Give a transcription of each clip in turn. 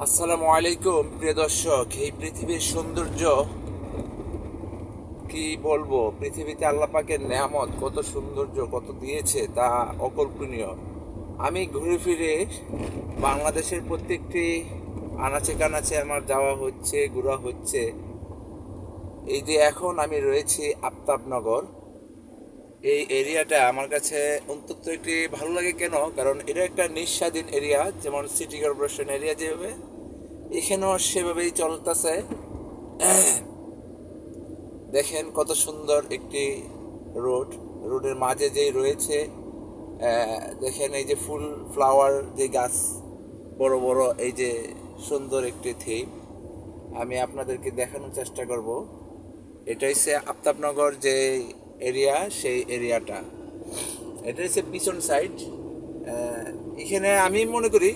আসসালামু আলাইকুম প্রিয় দর্শক। এই পৃথিবীর সৌন্দর্য কি বলবো, পৃথিবীতে আল্লাহ পাকের নেয়ামত কত সৌন্দর্য কত দিয়েছে তা অকল্পনীয়। আমি ঘুরে ফিরে বাংলাদেশের প্রত্যেকটি আনাচে কানাচে আমার যাওয়া হচ্ছে, ঘোরা হচ্ছে। এই যে এখন আমি রয়েছি আফতাবনগর, এই এরিয়াটা আমার কাছে অন্তত একটি ভালো লাগে। কেন? কারণ এটা একটা নিঃস্বাধীন এরিয়া, যেমন সিটি কর্পোরেশন এরিয়া যেভাবে, এখানেও সেভাবেই চলতেছে। দেখেন কত সুন্দর একটি রোডের মাঝে যেই রয়েছে, দেখেন এই যে ফুল ফ্লাওয়ার যে গাছ, বড় বড়, এই যে সুন্দর একটি থিম আমি আপনাদেরকে দেখানোর চেষ্টা করব। এটা হচ্ছে আফতাবনগর যে এরিয়া, সেই এরিয়াটা। এটা হচ্ছে পিছন সাইড। এখানে আমি মনে করি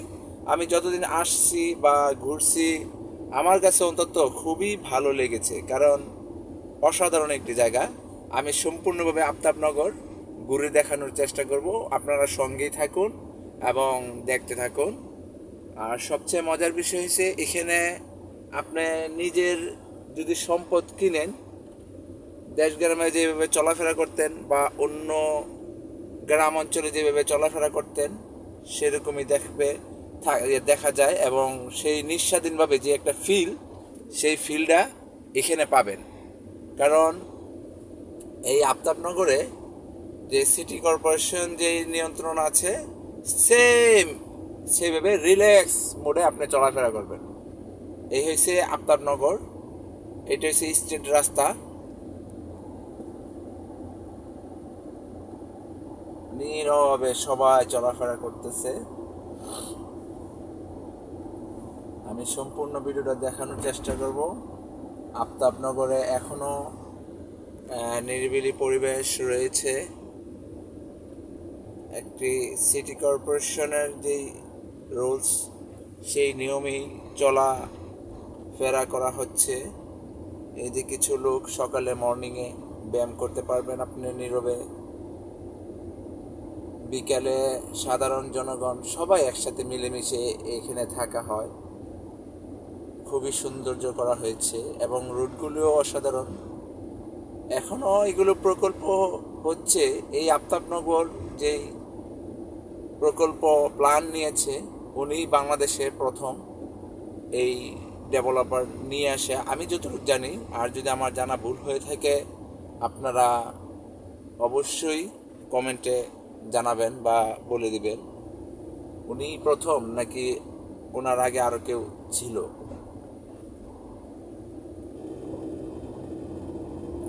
আমি যতদিন আসছি বা ঘুরছি, আমার কাছে অন্তত খুবই ভালো লেগেছে। কারণ অসাধারণ একটি জায়গা। আমি সম্পূর্ণভাবে আফতাবনগর ঘুরে দেখানোর চেষ্টা করব, আপনারা সঙ্গেই থাকুন এবং দেখতে থাকুন। আর সবচেয়ে মজার বিষয় হচ্ছে এখানে আপনি নিজের যদি সম্পদ কিনেন, দেশ গ্রামে যেভাবে চলাফেরা করতেন বা অন্য গ্রাম অঞ্চলে যেভাবে চলাফেরা করতেন সেরকমই দেখা যায়, এবং সেই নিঃস্বাধীনভাবে যে একটা ফিল, সেই ফিলটা এখানে পাবেন। কারণ এই আফতাবনগরে যে সিটি কর্পোরেশন যে নিয়ন্ত্রণ আছে, সেম সেভাবে রিল্যাক্স মোডে আপনি চলাফেরা করবেন। এই হয়েছে আফতাবনগর। এটা হচ্ছে স্ট্রিট রাস্তা, নীরবে সবাই চলাফেরা করতেছে। আমি সম্পূর্ণ ভিডিওটা দেখানোর চেষ্টা করব। আফতাবনগরে এখনো নিরিবিলি পরিবেশ রয়েছে। একটি সিটি কর্পোরেশনের যেই রুলস, সেই নিয়মেই চলা ফেরা করা হচ্ছে। এই যে কিছু লোক সকালে মর্নিংয়ে ব্যায়াম করতে পারবেন আপনি নীরবে। বিকালে সাধারণ জনগণ সবাই একসাথে মিলেমিশে এখানে থাকা হয়। খুবই সৌন্দর্য করা হয়েছে এবং রুটগুলিও অসাধারণ। এখনও এগুলো প্রকল্প হচ্ছে। এই আফতাবনগর যেই প্রকল্প প্ল্যান নিয়েছে, উনি বাংলাদেশের প্রথম এই ডেভেলপার নিয়ে আসে, আমি যতটুকু জানি। আর যদি আমার জানা ভুল হয়ে থাকে, আপনারা অবশ্যই কমেন্টে জানাবেন বা বলে দিবেন উনি প্রথম নাকি ওনার আগে আরও কেউ ছিল।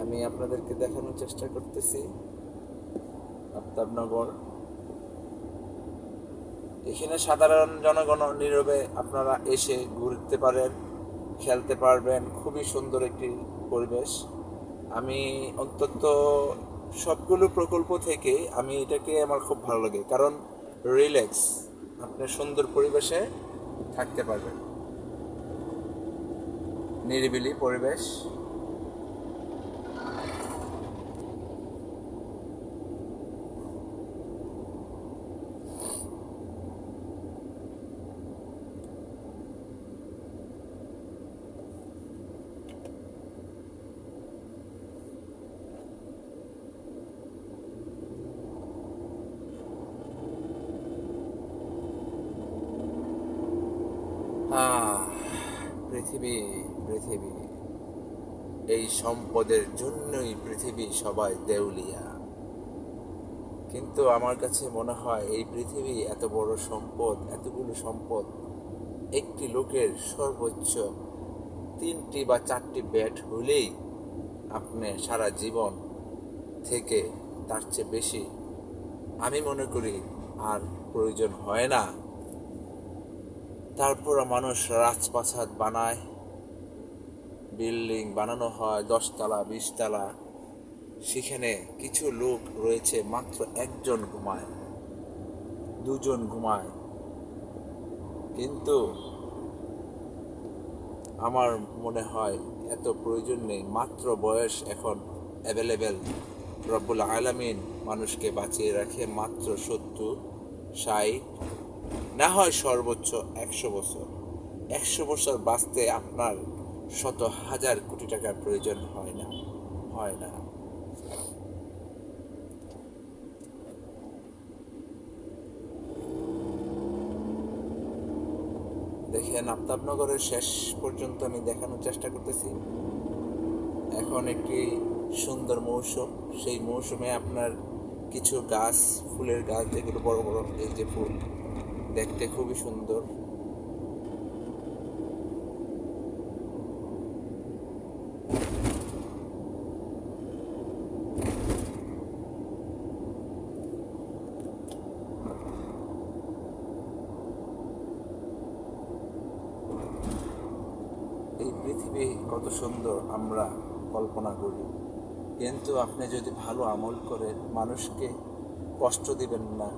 আমি আপনাদেরকে দেখানোর চেষ্টা করতেছি আফতাবনগর। এখানে সাধারণ জনগণ নীরবে আপনারা এসে ঘুরতে পারেন, খেলতে পারবেন। খুবই সুন্দর একটি পরিবেশ। আমি অন্তত সবগুলো প্রকল্প থেকে আমি এটাকে আমার খুব ভালো লাগে, কারণ রিল্যাক্স, আপনি সুন্দর পরিবেশে থাকতে পারবেন, নিরিবিলি পরিবেশ। আহ পৃথিবী, পৃথিবী, এই সম্পদের জন্যই পৃথিবী সবাই দেউলিয়া। কিন্তু আমার কাছে মনে হয় এই পৃথিবী এত বড় সম্পদ, এতগুলো সম্পদ, একটি লোকের সর্বোচ্চ 3টি বা 4টি ব্যাট হলেই আপনি সারা জীবন থেকে তার চেয়ে বেশি আমি মনে করি আর প্রয়োজন হয় না। তারপর মানুষ রাজপ্রাসাদ বানায়, বিল্ডিং বানানো হয় 10 তলা 20 তলা। সেখানে কিছু লোক রয়েছে, মাত্র একজন ঘুমায়, দুজন ঘুমায়। কিন্তু আমার মনে হয় এত প্রয়োজন নেই। মাত্র বয়স এখন অ্যাভেলেবেল। রব্বুল আলামিন মানুষকে বাঁচিয়ে রাখে মাত্র 70, 60, না হয় সর্বোচ্চ 100 বছর। 100 বছর বাঁচতে আপনার শত হাজার কোটি টাকার প্রয়োজন হয় না, হয় না। দেখেন, আফতাবনগরের শেষ পর্যন্ত আমি দেখানোর চেষ্টা করতেছি। এখন একটি সুন্দর মৌসুম, সেই মৌসুমে আপনার কিছু গাছ, ফুলের গাছ, যেগুলো বড় বড়, এই যে ফুল, দেখতে খুবই সুন্দর। এই পৃথিবী কত সুন্দর আমরা কল্পনা করি, কিন্তু আপনি যদি ভালো আমল করেন, মানুষকে কষ্ট দিবেন না,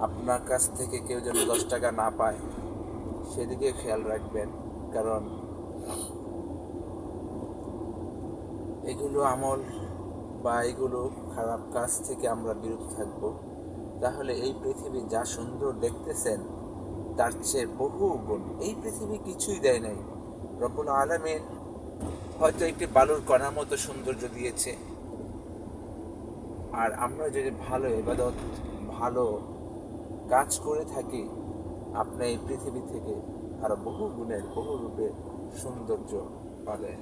আপনার কাছ থেকে কেউ যেন 10 টাকা না পায় সেদিকে খেয়াল রাখবেন। কারণ এগুলো আমল বা এগুলো খারাপ কাজ থেকে আমরা বিরত থাকব। তাহলে এই পৃথিবী যা সুন্দর দেখতেছেন তার চেয়ে বহু গুণ এই পৃথিবী কিছুই দেয় নাই। রব্বুল আলামিন হয়তো একটি বালুর কণার মতো সৌন্দর্য দিয়েছে, আর আমরা যদি ভালো ইবাদত, ভালো কাজ করে থাকি, আপনি এই পৃথিবী থেকে আরো বহু গুণের, বহু রূপে সৌন্দর্য পাবেন।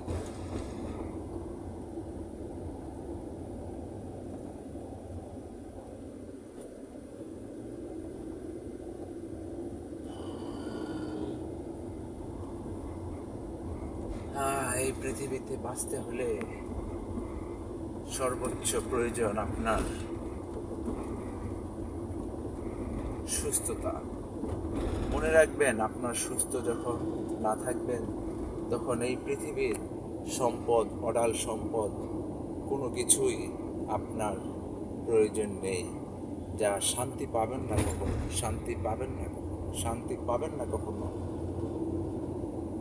এই পৃথিবীতে বাঁচতে হলে সর্বোচ্চ প্রয়োজন আপনার সুস্থতা। মনে রাখবেন, আপনার সুস্থ যখন না থাকবেন, তখন এই পৃথিবীর সম্পদ, অঢাল সম্পদ, কোনো কিছুই আপনার প্রয়োজন নেই। যা শান্তি পাবেন না কখনো, শান্তি পাবেন না কখনো, শান্তি পাবেন না কখনো।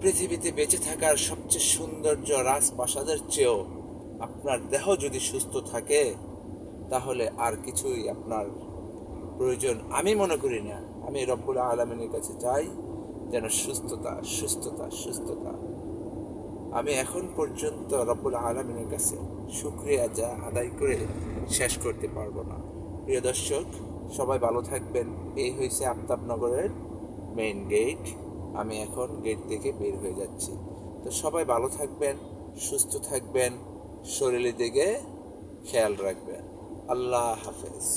পৃথিবীতে বেঁচে থাকার সবচেয়ে সৌন্দর্য রাজপ্রাসাদের চেয়েও আপনার দেহ যদি সুস্থ থাকে, তাহলে আর কিছুই আপনার প্রয়োজন আমি মনে করি না। আমি রব্বুল আলামিনের কাছে চাই যেন সুস্থতা, সুস্থতা, সুস্থতা। আমি এখন পর্যন্ত রব্বুল আলামিনের কাছে শুকরিয়া যা আদায় করে শেষ করতে পারবো না। প্রিয় দর্শক, সবাই ভালো থাকবেন। এই হয়েছে আফতাবনগরের মেইন গেট। আমি এখন গেট থেকে বের হয়ে যাচ্ছি। তো সবাই ভালো থাকবেন, সুস্থ থাকবেন, শরীরের দিকে খেয়াল রাখবেন। আল্লাহ হাফেজ।